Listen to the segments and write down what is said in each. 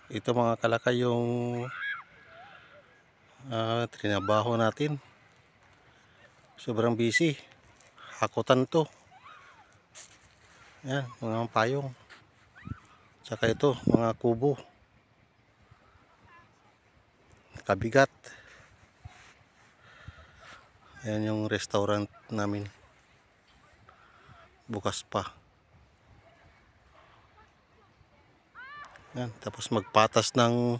Ito mga kalakay yung trinabaho natin. Sobrang busy. Hakutan to. Yan, mga payong. Tsaka ito, mga kubo. Kabigat. Ayan yung restaurant namin. Bukas pa. Yan, tapos magpatas ng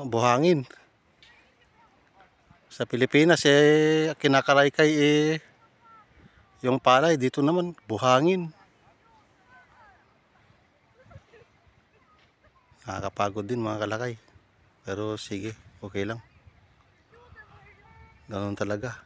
buhangin. Sa Pilipinas kinakalaykay yung palay, dito naman buhangin. Nakakapagod din mga kalakay. Pero sige, okay lang. Ganoon talaga.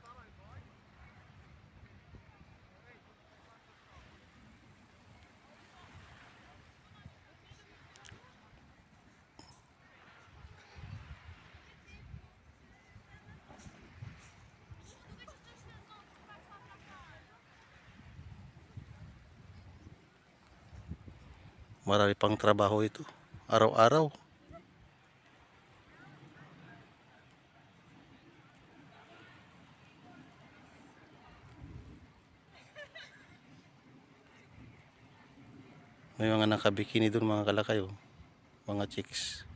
Marami pang trabaho ito. Araw-araw. May mga nakabikini doon mga kalakay, oh. Mga chicks.